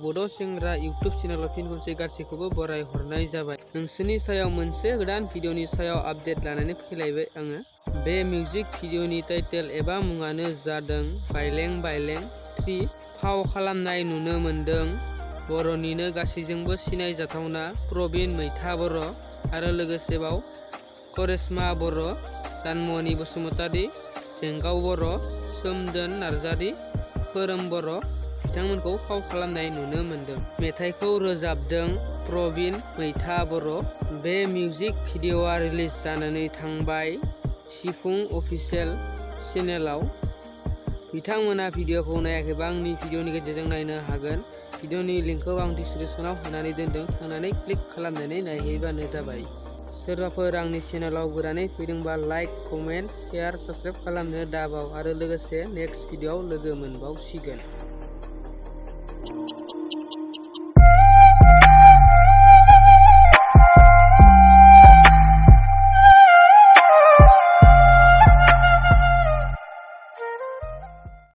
बड' सेंग्रा इउटुब चेनेलाव फिन खनसे गासैखौबो बराय हरनाय जाबाय। नोंसोरनि सायाव मोनसे गोदान भिडिअनि सायाव आपडेट लानानै फैलायबाय आङो। बे मिउजिक भिडिअनि टाइटेल एबा मुङानो जादों बाइलें बाइलें 3। फाव खालामनाय नुनो मोनदों बर'निनो गासैजोंबो सिनाय जाथावना प्रबिन मैथा बर' आरो लोगोसेबाव करिश्मा बर', जानमनि बसुमतारी, जेंगाव बर', सोमदोन नार्जारी, खोरोम बर' बिथांमोनखौ फाव खालामनाय नुनो मोनदों। मेथाइखौ रोजाबदों प्रबिन मैथा बर'। बे मिउजिक भिडिअआ रिलिज जानानै थांबाय सिफुं अफिसियेल चेनेलाव। बिथांमोना भिडिअखौ नायाखैबा आंनि भिडिअनि गेजेरजों नायनो हागोन। भिडिअनि लिंकखौ आं डिसक्रिपसनाव होनानै दोनदों, थांनानै क्लिक खालामनानै नायहैबानो जाबाय। सोरबाफोर आंनि चेनेलाव गोदानै फैदोंबा लाइक, कमेन्ट, शेयार, साबस्क्राइब खालामनो दाबाव आरो लोगोसे नेक्स्ट भिडिअआव लोगो मोनबावसिगोन।